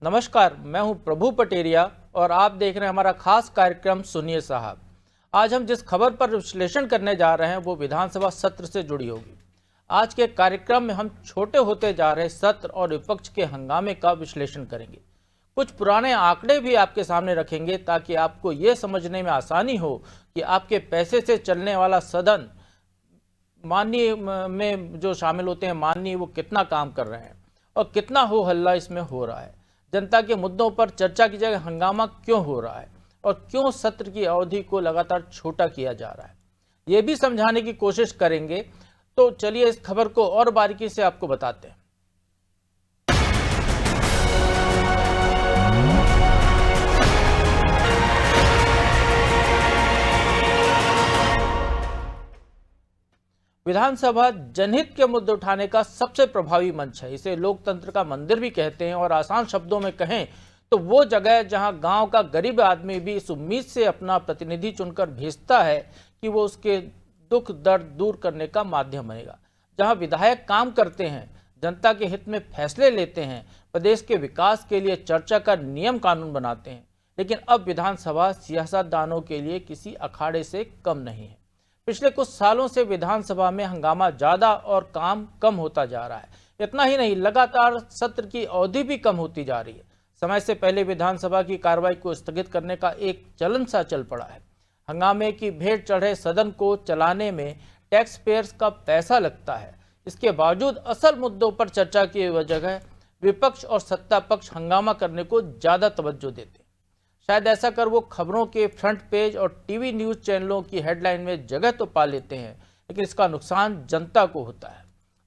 नमस्कार, मैं हूं प्रभु पटेरिया और आप देख रहे हैं हमारा खास कार्यक्रम सुनिए साहब। आज हम जिस खबर पर विश्लेषण करने जा रहे हैं वो विधानसभा सत्र से जुड़ी होगी। आज के कार्यक्रम में हम छोटे होते जा रहे सत्र और विपक्ष के हंगामे का विश्लेषण करेंगे। कुछ पुराने आंकड़े भी आपके सामने रखेंगे ताकि आपको ये समझने में आसानी हो कि आपके पैसे से चलने वाला सदन माननीय में जो शामिल होते हैं माननीय वो कितना काम कर रहे हैं और कितना हो हल्ला इसमें हो रहा है। जनता के मुद्दों पर चर्चा की जगह हंगामा क्यों हो रहा है और क्यों सत्र की अवधि को लगातार छोटा किया जा रहा है, ये भी समझाने की कोशिश करेंगे। तो चलिए इस खबर को और बारीकी से आपको बताते हैं। विधानसभा जनहित के मुद्दे उठाने का सबसे प्रभावी मंच है। इसे लोकतंत्र का मंदिर भी कहते हैं और आसान शब्दों में कहें तो वो जगह जहां गांव का गरीब आदमी भी इस उम्मीद से अपना प्रतिनिधि चुनकर भेजता है कि वो उसके दुख दर्द दूर करने का माध्यम बनेगा, जहां विधायक काम करते हैं, जनता के हित में फैसले लेते हैं, प्रदेश के विकास के लिए चर्चा का नियम कानून बनाते हैं। लेकिन अब विधानसभा सियासतदानों के लिए किसी अखाड़े से कम नहीं है। पिछले कुछ सालों से विधानसभा में हंगामा ज्यादा और काम कम होता जा रहा है। इतना ही नहीं, लगातार सत्र की अवधि भी कम होती जा रही है। समय से पहले विधानसभा की कार्रवाई को स्थगित करने का एक चलन सा चल पड़ा है। हंगामे की भेंट चढ़े सदन को चलाने में टैक्स पेयर्स का पैसा लगता है। इसके बावजूद असल मुद्दों पर चर्चा की वजह विपक्ष और सत्ता पक्ष हंगामा करने को ज्यादा तवज्जो देते हैं। शायद ऐसा कर वो खबरों के फ्रंट पेज और टीवी न्यूज चैनलों की हेडलाइन में जगह तो पा लेते हैं, लेकिन इसका नुकसान जनता को होता है,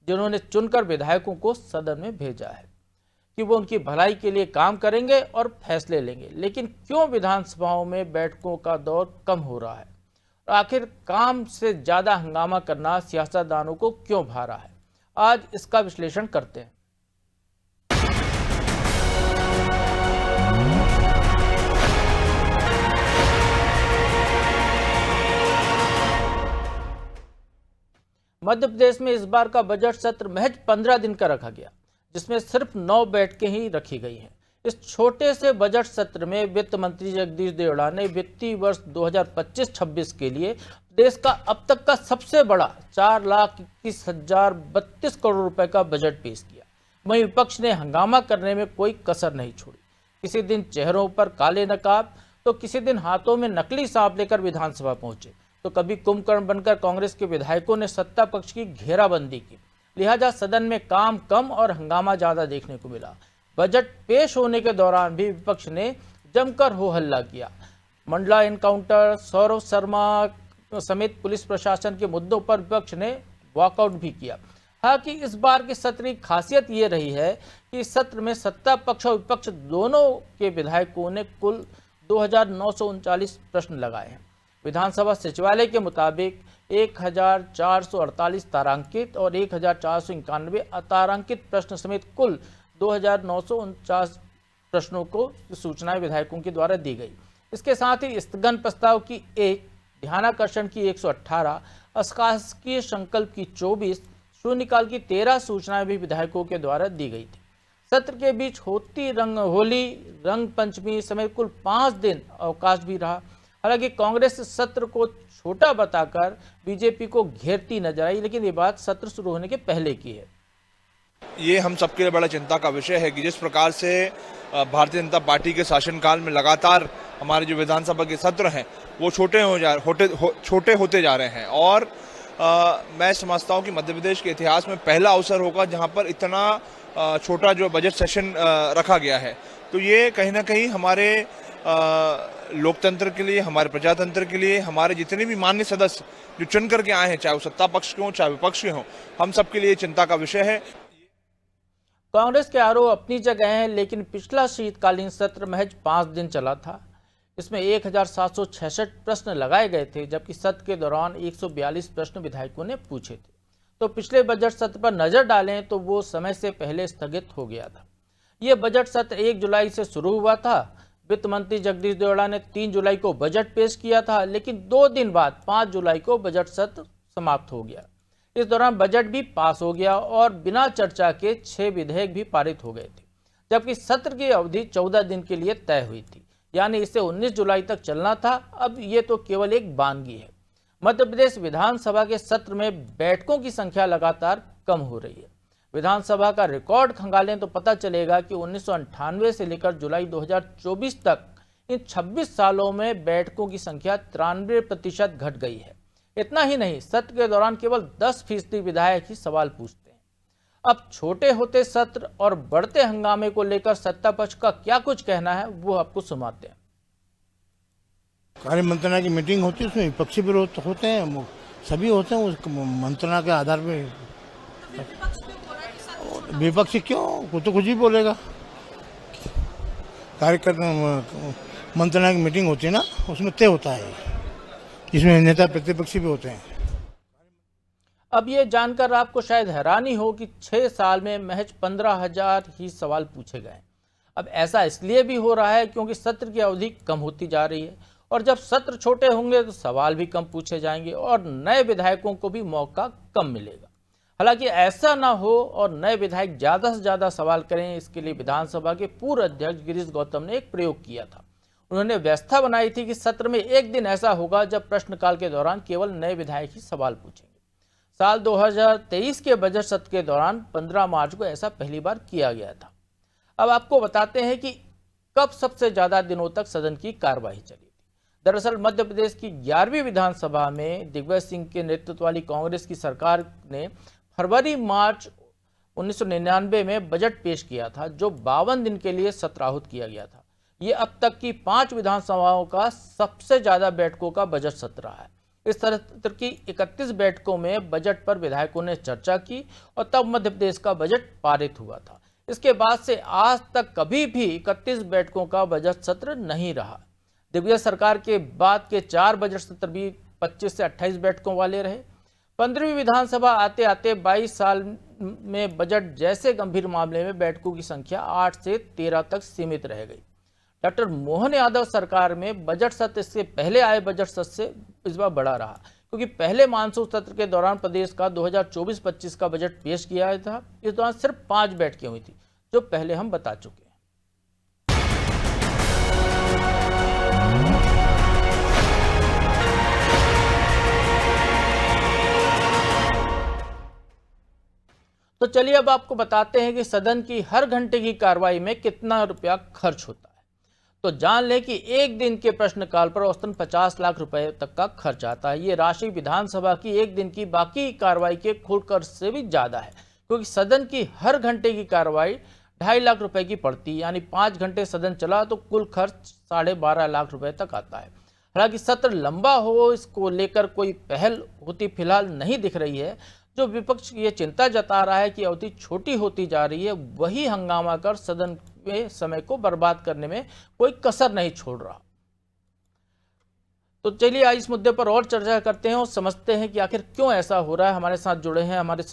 जिन्होंने चुनकर विधायकों को सदन में भेजा है कि वो उनकी भलाई के लिए काम करेंगे और फैसले लेंगे। लेकिन क्यों विधानसभाओं में बैठकों का दौर कम हो रहा है और आखिर काम से ज्यादा हंगामा करना सियासतदानों को क्यों भा रहा है, आज इसका विश्लेषण करते हैं। मध्य प्रदेश में इस बार का बजट सत्र महज 15 दिन का रखा गया, जिसमें सिर्फ 9 बैठकें ही रखी गई हैं। इस छोटे से बजट सत्र में वित्त मंत्री जगदीश देवड़ा ने वित्तीय वर्ष 2025-26 के लिए देश का अब तक का सबसे बड़ा 4,21,032 करोड़ रुपए का बजट पेश किया। वहीं विपक्ष ने हंगामा करने में कोई कसर नहीं छोड़ी। किसी दिन चेहरों पर काले नकाब तो किसी दिन हाथों में नकली सांप लेकर विधानसभा पहुंचे, तो कभी कुंभकर्ण बनकर कांग्रेस के विधायकों ने सत्ता पक्ष की घेराबंदी की। लिहाजा सदन में काम कम और हंगामा ज्यादा देखने को मिला। बजट पेश होने के दौरान भी विपक्ष ने जमकर हो हल्ला किया। मंडला एनकाउंटर, सौरभ शर्मा समेत पुलिस प्रशासन के मुद्दों पर विपक्ष ने वॉकआउट भी किया। हालांकि इस बार के सत्र की खासियत ये रही है कि इस सत्र में सत्ता पक्ष और विपक्ष दोनों के विधायकों ने कुल 2,939 प्रश्न लगाए हैं। विधानसभा सचिवालय के मुताबिक 1,448 तारांकित और 1,491 अतारांकित प्रश्न समेत कुल 2,949 प्रश्नों को सूचनाएं विधायकों के द्वारा दी गई। इसके साथ ही स्थगन प्रस्ताव की 1, ध्यानाकर्षण की 118, अशासकीय संकल्प की 24, शून्यकाल की 13 सूचनाएं भी विधायकों के द्वारा दी गई थी। सत्र के बीच होती होली, रंग पंचमी समेत कुल 5 दिन अवकाश भी रहा। हालांकि कांग्रेस सत्र को छोटा बताकर बीजेपी को घेरती नजर आई, लेकिन ये बात सत्र शुरू होने के पहले की है। ये हम सबके लिए बड़ा चिंता का विषय है कि जिस प्रकार से भारतीय जनता पार्टी के शासनकाल में लगातार हमारे जो विधानसभा के सत्र हैं वो छोटे होते जा रहे हैं। और मैं समझता हूँ कि मध्य प्रदेश के इतिहास में पहला अवसर होगा जहाँ पर इतना छोटा जो बजट सेशन रखा गया है। तो ये कहीं ना कहीं हमारे लोकतंत्र के लिए, हमारे प्रजातंत्र के लिए, हमारे जितने भी मान्य सदस्य जो चुन करके आए हैं, चाहे वो सत्ता पक्ष के हों चाहे विपक्ष के हों, हम सबके लिए चिंता का विषय है। कांग्रेस के आरोप अपनी जगह हैं, लेकिन पिछला शीतकालीन सत्र महज 5 दिन चला था। इसमें 1,766 प्रश्न लगाए गए थे, जबकि सत्र के दौरान 142 प्रश्न विधायकों ने पूछे थे। तो पिछले बजट सत्र पर नजर डालें तो वो समय से पहले स्थगित हो गया था। ये बजट सत्र 1 जुलाई से शुरू हुआ था। वित्त मंत्री जगदीश देवड़ा ने 3 जुलाई को बजट पेश किया था, लेकिन 2 दिन बाद 5 जुलाई को बजट सत्र समाप्त हो गया। इस दौरान बजट भी पास हो गया और बिना चर्चा के 6 विधेयक भी पारित हो गए थे, जबकि सत्र की अवधि 14 दिन के लिए तय हुई थी, यानी इसे 19 जुलाई तक चलना था। अब ये तो केवल एक वानगी है। मध्य प्रदेश विधानसभा के सत्र में बैठकों की संख्या लगातार कम हो रही है। विधानसभा का रिकॉर्ड खंगालें तो पता चलेगा कि 1998 से लेकर जुलाई 2024 तक इन 26 सालों में बैठकों की संख्या 93% घट गई है। इतना ही नहीं, सत्र के दौरान केवल 10% विधायक ही सवाल पूछते हैं। अब छोटे होते सत्र और बढ़ते हंगामे को लेकर सत्ता पक्ष का क्या कुछ कहना है, वो आपको सुनाते हैं। कार्य मंत्रणा की मीटिंग होती है, उसमें विपक्षी विरोध होते हैं, सभी होते हैं। उस मंत्रणा के आधार पे विपक्षी क्यों, वो तो कुछ भी बोलेगा। मंत्रणा की मीटिंग होती है ना, उसमें तय होता है, जिसमें नेता प्रतिपक्षी भी होते हैं। अब ये जानकर आपको शायद हैरानी हो कि 6 साल में महज 15,000 ही सवाल पूछे गए। अब ऐसा इसलिए भी हो रहा है क्योंकि सत्र की अवधि कम होती जा रही है, और जब सत्र छोटे होंगे तो सवाल भी कम पूछे जाएंगे और नए विधायकों को भी मौका कम मिलेगा। हालांकि ऐसा ना हो और नए विधायक ज़्यादा से ज़्यादा सवाल करें, इसके लिए विधानसभा के पूर्व अध्यक्ष गिरीश गौतम ने एक प्रयोग किया था। उन्होंने व्यवस्था बनाई थी कि सत्र में एक दिन ऐसा होगा जब प्रश्नकाल के दौरान केवल नए विधायक ही सवाल पूछेंगे। साल 2023 के बजट सत्र के दौरान 15 मार्च को ऐसा पहली बार किया गया था। अब आपको बताते हैं कि कब सबसे ज़्यादा दिनों तक सदन की कार्यवाही चली थी। दरअसल मध्य प्रदेश की 11वीं विधानसभा में दिग्विजय सिंह के नेतृत्व वाली कांग्रेस की सरकार ने फरवरी-मार्च 1999 में बजट पेश किया था, जो 52 दिन के लिए सत्र आहूत किया गया था। ये अब तक की 5 विधानसभाओं का सबसे ज़्यादा बैठकों का बजट सत्र रहा है। इस सत्र की 31 बैठकों में बजट पर विधायकों ने चर्चा की और तब मध्य प्रदेश का बजट पारित हुआ था। इसके बाद से आज तक कभी भी 31 बैठकों का बजट सत्र नहीं रहा। दिग्विजय सरकार के बाद के 4 बजट सत्र भी 25 से 28 बैठकों वाले रहे। 15वीं विधानसभा आते आते 22 साल में बजट जैसे गंभीर मामले में बैठकों की संख्या 8 से 13 तक सीमित रह गई। डॉक्टर मोहन यादव सरकार में बजट सत्र इससे पहले आए बजट सत्र से इस बार बड़ा रहा, क्योंकि पहले मानसून सत्र के दौरान प्रदेश का 2024-25 का बजट पेश किया गया था। इस दौरान सिर्फ 5 बैठकें हुई थी, जो पहले हम बता चुके हैं। तो चलिए अब आपको बताते हैं कि सदन की हर घंटे की कार्रवाई में कितना रुपया खर्च होता है। तो जान लें कि एक दिन के प्रश्नकाल पर औसतन 50 लाख रुपए तक का खर्च आता है। ये राशि विधानसभा की एक दिन की बाकी कार्रवाई के कुल खर्च से भी ज़्यादा है, क्योंकि सदन की हर घंटे की कार्रवाई 2.5 लाख रुपए की पड़ती है, यानी 5 घंटे सदन चला तो कुल खर्च 12.5 लाख रुपए तक आता है। हालांकि सत्र लंबा हो, इसको लेकर कोई पहल होती फिलहाल नहीं दिख रही है। जो विपक्ष ये चिंता जता रहा है कि अवधि छोटी होती जा रही है, वही हंगामा कर सदन में समय को बर्बाद करने में कोई कसर नहीं छोड़ रहा। तो चलिए आज इस मुद्दे पर और चर्चा करते हैं और समझते हैं कि आखिर क्यों ऐसा हो रहा है। हमारे साथ जुड़े हैं हमारे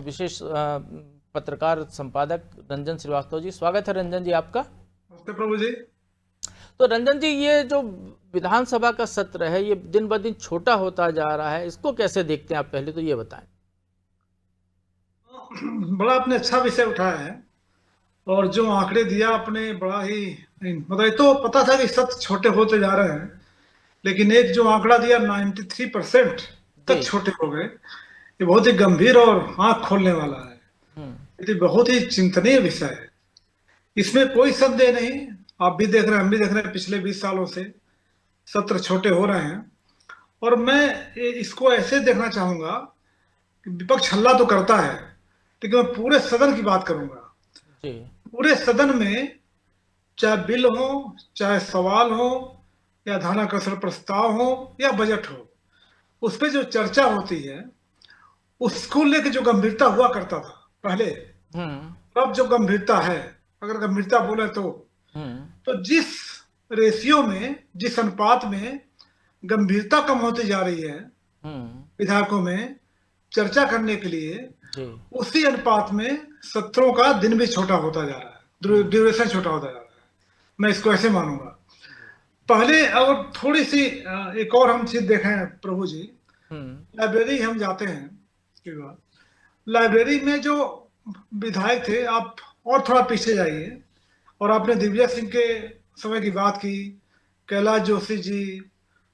विशेष पत्रकार संपादक रंजन श्रीवास्तव जी। स्वागत है रंजन जी आपका। नमस्ते प्रभु जी। तो रंजन जी, ये जो विधानसभा का सत्र है ये दिन ब दिन छोटा होता जा रहा है, इसको कैसे देखते हैं आप, पहले तो ये बताएं। बड़ा आपने अच्छा विषय उठाया है और जो आंकड़े दिया आपने बड़ा ही मतलब, तो पता था कि सत्र छोटे होते जा रहे हैं, लेकिन एक जो आंकड़ा दिया 93% तक छोटे हो गए, ये बहुत ही गंभीर और आंख खोलने वाला है। ये बहुत ही चिंतनीय विषय है, इसमें कोई संदेह नहीं। आप भी देख रहे हैं, हम भी देख रहे हैं, पिछले 20 सालों से सत्र छोटे हो रहे हैं। और मैं इसको ऐसे देखना चाहूंगा कि विपक्ष हल्ला तो करता है, लेकिन मैं पूरे सदन की बात करूंगा। पूरे सदन में चाहे बिल हो, चाहे सवाल हो, या ध्यानाकर्षण प्रस्ताव हो, या बजट हो, उस पर जो चर्चा होती है उसको लेकर जो गंभीरता हुआ करता था पहले, अब जो गंभीरता है, अगर गंभीरता बोले तो जिस रेशियो में, जिस अनुपात में गंभीरता कम होती जा रही है विधायकों में चर्चा करने के लिए, उसी अनुपात में सत्रों का दिन भी छोटा होता जा रहा है, ड्यूरेशन छोटा होता जा रहा है। मैं इसको ऐसे मानूंगा। पहले और थोड़ी सी एक और हम चीज देखें प्रभु जी, लाइब्रेरी हम जाते हैं, लाइब्रेरी में जो विधायक थे, आप और थोड़ा पीछे जाइए और आपने दिग्विजय सिंह के समय की बात की, कैलाश जोशी जी,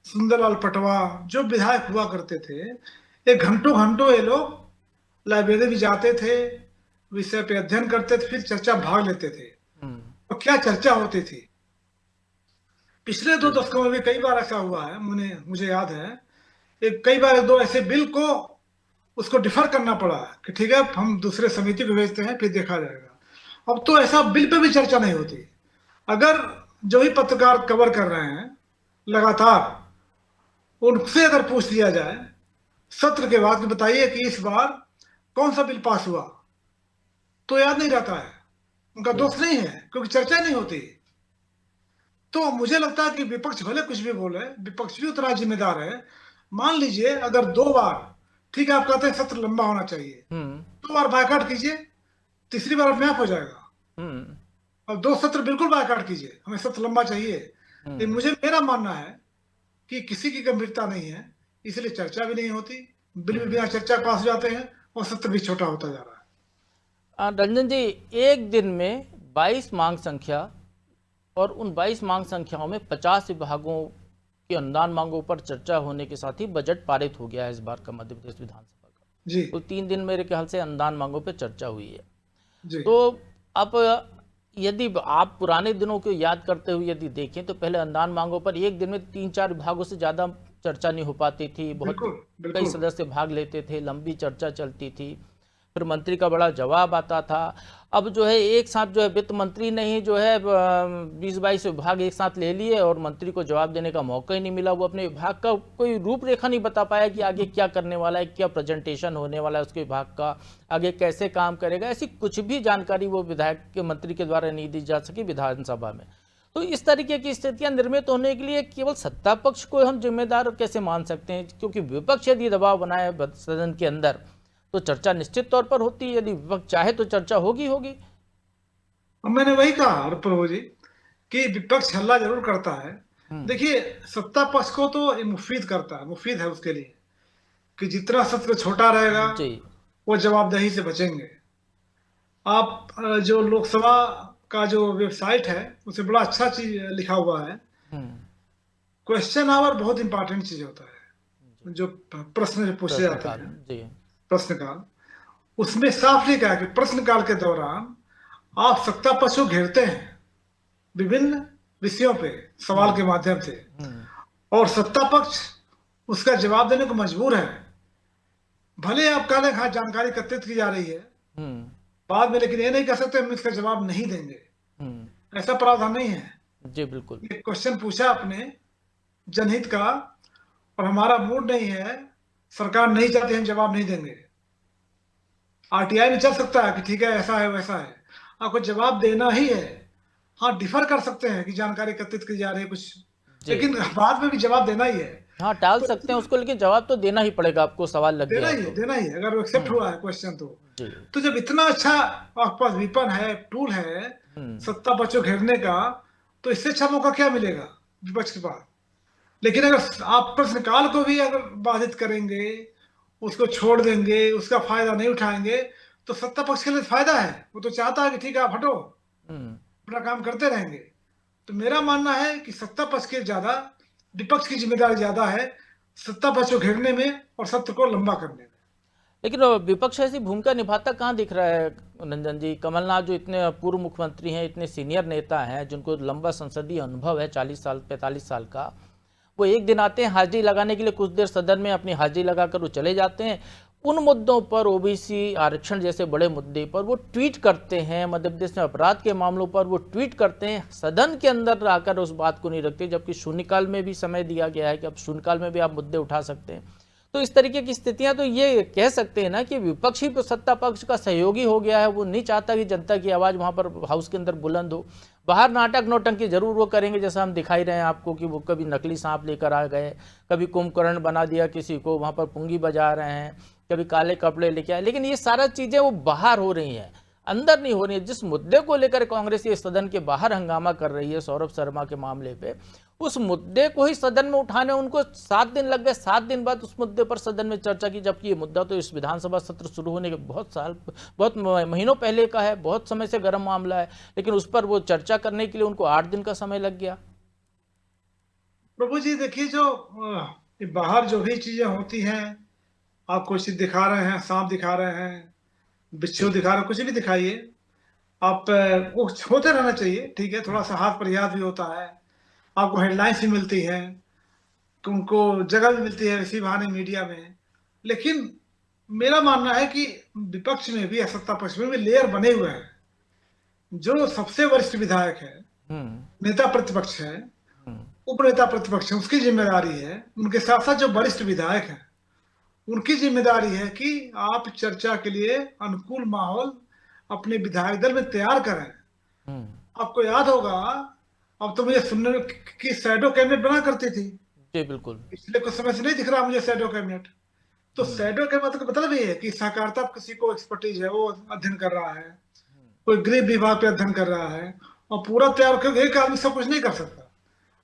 सुंदरलाल पटवा जो विधायक हुआ करते थे, ये घंटों घंटों ये लोग लाइब्रेरी भी जाते थे, विषय पे अध्ययन करते थे, फिर चर्चा भाग लेते थे। और क्या चर्चा होती थी। पिछले 2 दशकों में भी कई बार ऐसा हुआ है, मुझे याद है, कई बार 2 ऐसे बिल को उसको डिफर करना पड़ा कि ठीक है हम दूसरे समिति को भेजते हैं, फिर देखा जाएगा। अब तो ऐसा बिल पे भी चर्चा नहीं होती। अगर जो ही पत्रकार कवर कर रहे हैं लगातार, उनसे अगर पूछ लिया जाए सत्र के बाद कि बताइए कि इस बार कौन सा बिल पास हुआ, तो याद नहीं रहता है। उनका दोष नहीं है, क्योंकि चर्चा नहीं होती। तो मुझे लगता है कि विपक्ष भले कुछ भी बोले, विपक्ष भी उतना जिम्मेदार है। मान लीजिए अगर 2 बार, ठीक है आप कहते हैं सत्र लंबा होना चाहिए, 2 बार बायकॉट कीजिए, तीसरी बार अपने आप हो जाएगा। और 2 सत्र बिल्कुल बायकॉट कीजिए, हमें सत्र लंबा चाहिए। लेकिन मेरा मानना है कि किसी की गंभीरता नहीं है, इसलिए चर्चा भी नहीं होती, बिल भी बिना चर्चा पास हो जाते हैं और सत्र भी छोटा होता जा रहा है। रंजन जी, एक दिन में 22 मांग संख्या और उन 22 मांग संख्याओं में 50 विभागों की अनुदान मांगों पर चर्चा होने के साथ ही बजट पारित हो गया है इस बार का मध्य प्रदेश विधानसभा का जी। तो 3 दिन मेरे ख्याल से अनुदान मांगों पर चर्चा हुई है जी। तो अब यदि आप पुराने दिनों को याद करते हुए यदि देखें तो पहले अनुदान मांगों पर एक दिन में 3-4 विभागों से ज़्यादा चर्चा नहीं हो पाती थी। बहुत कई सदस्य भाग लेते थे, लंबी चर्चा चलती थी, फिर मंत्री का बड़ा जवाब आता था। अब जो है एक साथ जो है वित्त मंत्री ने ही जो है 20-22 विभाग एक साथ ले लिए और मंत्री को जवाब देने का मौका ही नहीं मिला। वो अपने विभाग का कोई रूपरेखा नहीं बता पाया कि आगे क्या करने वाला है, क्या प्रेजेंटेशन होने वाला है उसके विभाग का, आगे कैसे काम करेगा। ऐसी कुछ भी जानकारी वो विधायक के मंत्री के द्वारा नहीं दी जा सकी विधानसभा में। तो इस तरीके की स्थितियां निर्मित होने के लिए केवल सत्ता पक्ष को हम जिम्मेदार कैसे मान सकते हैं, क्योंकि विपक्ष यदि दबाव बनाए सदन के अंदर तो चर्चा निश्चित तौर पर होती है। यदि विपक्ष चाहे तो चर्चा होगी। मैंने वही कहा प्रभु जी कि विपक्ष हल्ला जरूर करता है। देखिए सत्ता पक्ष को तो ये मुफीद करता है, मुफीद है उसके लिए कि जितना सत्र छोटा रहेगा वो जवाबदेही से बचेंगे। आप जो लोकसभा का जो वेबसाइट है उसे बड़ा अच्छा चीज लिखा हुआ है, क्वेश्चन आवर बहुत इंपॉर्टेंट चीज होता है। जो प्रश्न जो पूछे जाते हैं प्रश्नकाल, उसमें साफ लिखा है कि प्रश्नकाल के दौरान आप सत्ता पक्ष को घेरते हैं विभिन्न विषयों पे सवाल के माध्यम से, और सत्ता पक्ष उसका जवाब देने को मजबूर है। भले आप कह लें हाँ जानकारी एकत्रित की जा रही है बाद में, लेकिन ये नहीं कह सकते हम इसका जवाब नहीं देंगे। ऐसा प्रावधान नहीं है। जी बिल्कुल। एक क्वेश्चन पूछा आपने जनहित का और हमारा मूड नहीं है, सरकार नहीं चाहती हम जवाब नहीं देंगे। आरटीआई में चल सकता है कि ठीक है ऐसा है वैसा है, आपको जवाब देना ही है। हाँ डिफर कर सकते हैं कि जानकारी एकत्रित की जा रही है कुछ, लेकिन बाद में भी जवाब देना ही है। हाँ टाल तो सकते हैं उसको, लेकिन जवाब तो देना ही पड़ेगा आपको, सवाल लग देना ही है, देना ही है अगर एक्सेप्ट हुआ है क्वेश्चन तो जब इतना अच्छा आपके पास विपन है, टूल है सत्ता पक्ष को घेरने का, तो इससे अच्छा मौका क्या मिलेगा विपक्ष के पास। लेकिन अगर आप प्रश्नकाल को भी अगर बाधित करेंगे, उसको छोड़ देंगे, उसका फायदा नहीं उठाएंगे, तो सत्ता पक्ष के लिए फायदा है। वो तो चाहता है कि ठीक है आप हटो, अपना काम करते रहेंगे। तो मेरा मानना है कि सत्ता पक्ष के ज्यादा विपक्ष की जिम्मेदारी ज्यादा है सत्ता पक्ष को घेरने में और सत्र को लंबा करने में। लेकिन विपक्ष ऐसी भूमिका निभाता कहाँ दिख रहा है रंजन जी? कमलनाथ जो इतने पूर्व मुख्यमंत्री हैं, इतने सीनियर नेता हैं, जिनको लंबा संसदीय अनुभव है 40 साल 45 साल का, वो एक दिन आते हैं हाजिरी लगाने के लिए, कुछ देर सदन में अपनी हाजिरी लगाकर वो चले जाते हैं। उन मुद्दों पर, ओबीसी आरक्षण जैसे बड़े मुद्दे पर वो ट्वीट करते हैं, मध्य प्रदेश में अपराध के मामलों पर वो ट्वीट करते हैं, सदन के अंदर आकर उस बात को नहीं रखते, जबकि शून्यकाल में भी समय दिया गया है कि अब शून्यकाल में भी आप मुद्दे उठा सकते हैं। तो इस तरीके की स्थितियां, तो ये कह सकते हैं ना कि विपक्ष ही सत्ता पक्ष का सहयोगी हो गया है। वो नहीं चाहता कि जनता की आवाज़ वहाँ पर हाउस के अंदर बुलंद हो। बाहर नाटक नौटंकी जरूर वो करेंगे, जैसा हम दिखाई रहे हैं आपको कि वो कभी नकली सांप लेकर आ गए, कभी कुंभकर्ण बना दिया किसी को, वहाँ पर पुंगी बजा रहे हैं, कभी काले कपड़े लेके आए। लेकिन ये सारा चीज़ें वो बाहर हो रही हैं, अंदर नहीं हो रही है। जिस मुद्दे को लेकर कांग्रेस ये सदन के बाहर हंगामा कर रही है, सौरभ शर्मा के मामले पे, उस मुद्दे को ही सदन में उठाने उनको 7 दिन लग गए। 7 दिन बाद उस मुद्दे पर सदन में चर्चा की, जबकि ये मुद्दा तो इस विधानसभा सत्र शुरू होने के बहुत महीनों पहले का है, बहुत समय से गर्म मामला है, लेकिन उस पर वो चर्चा करने के लिए उनको 8 दिन का समय लग गया। प्रभु जी देखिए, जो बाहर जो भी चीजें होती हैं, आप कुछ दिखा रहे हैं, सांप दिखा रहे हैं, बिच्छू दिखा रहे हैं, कुछ भी दिखाइए, आप वो होते रहना चाहिए, ठीक है, थोड़ा सा हाथ प्रयास भी होता है, आपको हेडलाइंस भी मिलती है, उनको जगह भी मिलती है इसी बहाने मीडिया में। लेकिन मेरा मानना है कि विपक्ष में भी, सत्ता पक्ष में भी लेयर बने हुए हैं। जो सबसे वरिष्ठ विधायक है, नेता प्रतिपक्ष है, उपनेता प्रतिपक्ष है, उसकी जिम्मेदारी है, उनके साथ साथ जो वरिष्ठ विधायक हैं उनकी जिम्मेदारी है कि आप चर्चा के लिए अनुकूल माहौल अपने विधायक दल में तैयार करें। आपको याद होगा, अब तो मुझे सुनने की शैडो कैबिनेट बना करती थी। जी बिल्कुल। पिछले कुछ समय से नहीं दिख रहा मुझे शैडो कैबिनेट। तो शैडो कैबिनेट का मतलब ये है कि सहकारिता किसी को एक्सपर्टीज है, वो अध्ययन कर रहा है, कोई गृह विभाग पे अध्ययन कर रहा है, और पूरा तैयार करके एक आदमी सब कुछ नहीं कर सकता।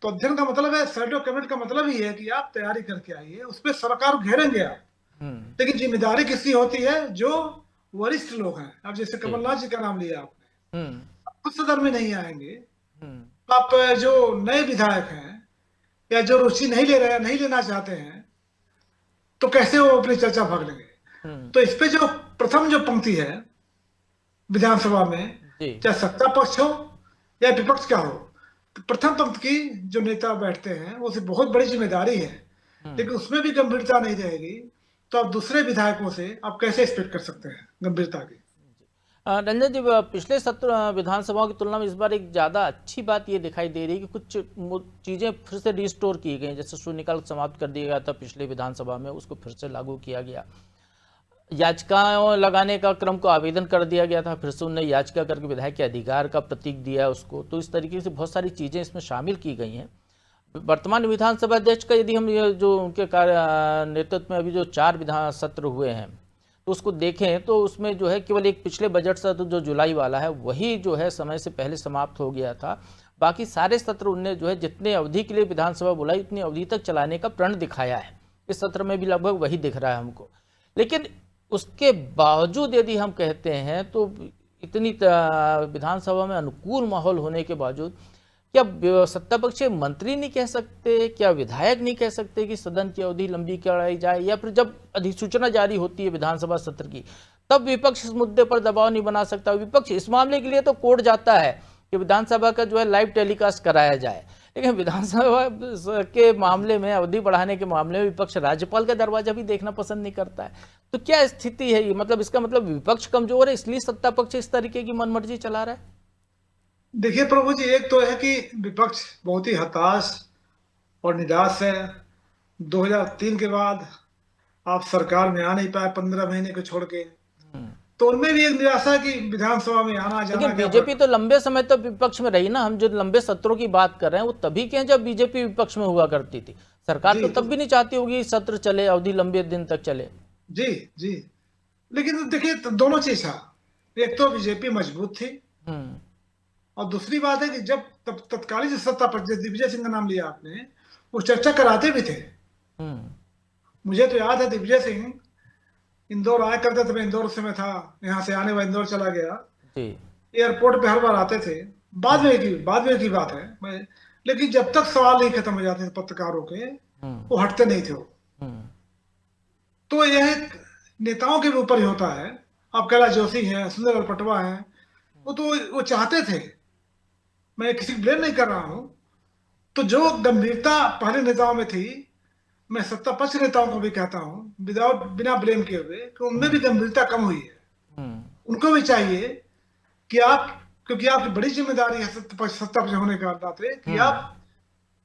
तो अध्ययन का मतलब है, शैडो कैबिनेट का मतलब ही है कि आप तैयारी करके आइए, उस पर सरकार घेरेंगे आप। लेकिन जिम्मेदारी किसकी होती है? जो वरिष्ठ लोग हैं। अब जैसे कमलनाथ जी का नाम लिया आपने, खुद सदन में नहीं आएंगे। आप जो नए विधायक हैं या जो रुचि नहीं ले रहे हैं, नहीं लेना चाहते हैं, तो कैसे वो अपनी चर्चा भाग लेंगे? तो इस पे जो प्रथम जो पंक्ति है विधानसभा में, चाहे सत्ता पक्ष हो या विपक्ष का हो, तो प्रथम पंक्ति की जो नेता बैठते हैं वो बहुत बड़ी जिम्मेदारी है। लेकिन उसमें भी गंभीरता नहीं रहेगी तो आप दूसरे विधायकों से आप कैसे एक्सपेक्ट कर सकते हैं गंभीरता की? रंजन जी, पिछले सत्र विधानसभाओं की तुलना में इस बार एक ज़्यादा अच्छी बात ये दिखाई दे रही है कि कुछ चीज़ें फिर से रिस्टोर की गई, जैसे शून्यकाल समाप्त कर दिया गया था पिछले विधानसभा में, उसको फिर से लागू किया गया। याचिकाओं लगाने का क्रम को आवेदन कर दिया गया था, फिर से उन्होंने याचिका करके विधायक के अधिकार का प्रतीक दिया उसको। तो इस तरीके से बहुत सारी चीज़ें इसमें शामिल की गई हैं। वर्तमान विधानसभा अध्यक्ष का यदि हम ये जो उनके नेतृत्व में अभी जो 4 विधान सत्र हुए हैं तो उसको देखें तो उसमें जो है केवल एक पिछले बजट सत्र जो जुलाई वाला है वही जो है समय से पहले समाप्त हो गया था। बाकी सारे सत्र उनने जो है जितने अवधि के लिए विधानसभा बुलाई उतनी अवधि तक चलाने का प्रण दिखाया है। इस सत्र में भी लगभग वही दिख रहा है हमको। लेकिन उसके बावजूद यदि हम कहते हैं तो इतनी विधानसभा में अनुकूल माहौल होने के बावजूद क्या सत्ता पक्ष के मंत्री नहीं कह सकते, क्या विधायक नहीं कह सकते कि सदन की अवधि लंबी कराई जाए, या फिर जब अधिसूचना जारी होती है विधानसभा सत्र की तब विपक्ष इस मुद्दे पर दबाव नहीं बना सकता? विपक्ष इस मामले के लिए तो कोर्ट जाता है कि विधानसभा का जो है लाइव टेलीकास्ट कराया जाए, लेकिन विधानसभा के मामले में, अवधि बढ़ाने के मामले में विपक्ष राज्यपाल का दरवाजा भी देखना पसंद नहीं करता है। तो क्या स्थिति है ये? मतलब इसका मतलब विपक्ष कमजोर है इसलिए सत्ता पक्ष इस तरीके की मनमर्जी चला रहा है? देखिए प्रभु जी, एक तो है कि विपक्ष बहुत ही हताश और निराश है। 2003 के बाद आप सरकार में आ नहीं पाए 15 महीने को छोड़ के, तो उनमें भी एक निराशा है कि विधानसभा में आना जाना। लेकिन बीजेपी तो लंबे समय तक विपक्ष में रही ना। हम जो लंबे सत्रों की बात कर रहे हैं वो तभी के जब बीजेपी विपक्ष में हुआ करती थी। सरकार तो तब भी नहीं चाहती होगी सत्र चले, अवधि लंबे दिन तक चले। जी जी, लेकिन देखिए दोनों चीज था। एक तो बीजेपी मजबूत थी और दूसरी बात है कि जब तत्कालीन सत्ता पर दिग्विजय सिंह का नाम लिया आपने, वो चर्चा कराते भी थे। मुझे तो याद है दिग्विजय सिंह इंदौर आया करते थे, मैं इंदौर से मैं था, यहाँ से आने वाला इंदौर चला गया, एयरपोर्ट पे हर बार आते थे। बाद में की बात है, लेकिन जब तक सवाल नहीं खत्म हो जाते थे पत्रकारों के, वो हटते नहीं थे। तो यह नेताओं के ऊपर ही होता है। अब कैलाश जोशी है, सुंदरलाल पटवा है, वो चाहते थे, मैं किसी को ब्लेम नहीं कर रहा हूं। तो जो गंभीरता पहले नेताओं में थी, मैं सत्ता पक्ष नेताओं को भी कहता हूं बिना ब्लेम किए हुए कि उनमें भी गंभीरता कम हुई है। उनको भी चाहिए कि आप, क्योंकि आपकी बड़ी जिम्मेदारी है सत्ता पक्ष होने का नाते कि आप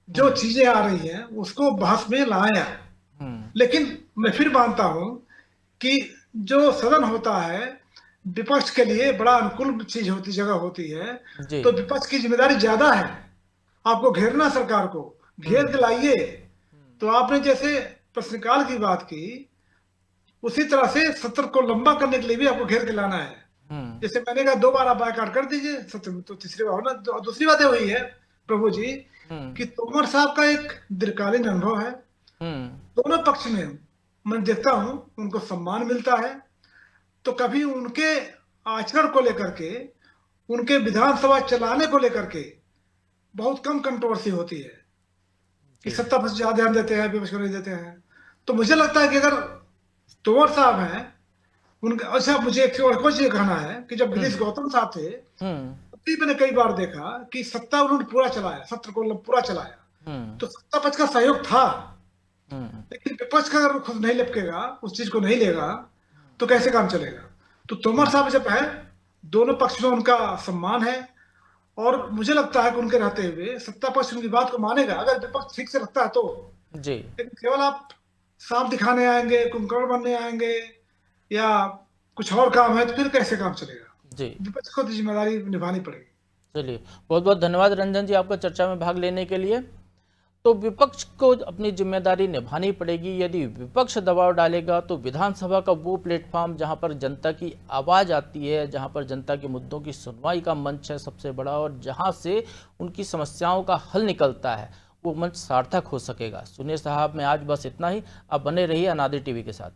जो चीजें आ रही हैं उसको बहस में लाएं। लेकिन मैं फिर मानता हूं कि जो सदन होता है विपक्ष के लिए बड़ा अनुकूल चीज होती, जगह होती है, तो विपक्ष की जिम्मेदारी ज्यादा है। आपको घेरना, सरकार को घेर के लाइए। तो आपने जैसे प्रश्नकाल की बात की, उसी तरह से सत्र को लंबा करने के लिए भी आपको घेर के लाना है। जैसे मैंने कहा 2 बार आप बायकॉट कर दीजिए सत्र में, तो तीसरी बार होना। दूसरी बात हुई है प्रभु जी कि तोमर साहब का एक दीर्घकालीन अनुभव है। दोनों पक्ष में मैं देखता हूं उनको सम्मान मिलता है, तो कभी उनके आचरण को लेकर के, उनके विधानसभा चलाने को लेकर के बहुत कम कंट्रोवर्सी होती है कि सत्ता पर ज्यादा ध्यान देते हैं, विपक्ष को नहीं देते हैं। तो मुझे लगता है कि अगर तोमर साहब हैं उनका, अच्छा मुझे एक और कुछ ये कहना है कि जब गिरीश गौतम साहब थे तभी मैंने कई बार देखा कि सत्ता उन्होंने पूरा चलाया, सत्र को पूरा चलाया, तो सत्ता पक्ष का सहयोग था। लेकिन विपक्ष का अगर खुद नहीं लपकेगा, उस चीज को नहीं लेगा, तो कैसे काम चलेगा। तो तोमर साहब जब है, दोनों पक्ष में उनका सम्मान है, और मुझे लगता है कि उनके रहते हुए सत्ता पक्ष उनकी बात को मानेगा, अगर विपक्ष ठीक से रखता है तो जी। लेकिन केवल आप सांप दिखाने आएंगे, कुंभकर्ण बनने आएंगे, या कुछ और काम है, तो फिर कैसे काम चलेगा जी। विपक्ष को जिम्मेदारी निभानी पड़ेगी। चलिए, बहुत बहुत धन्यवाद रंजन जी आपका चर्चा में भाग लेने के लिए। तो विपक्ष को अपनी जिम्मेदारी निभानी पड़ेगी। यदि विपक्ष दबाव डालेगा तो विधानसभा का वो प्लेटफॉर्म जहां पर जनता की आवाज़ आती है, जहां पर जनता के मुद्दों की सुनवाई का मंच है सबसे बड़ा, और जहां से उनकी समस्याओं का हल निकलता है, वो मंच सार्थक हो सकेगा। सुनिए साहब, मैं आज बस इतना ही। आप बने रहिए अनादि टीवी के साथ।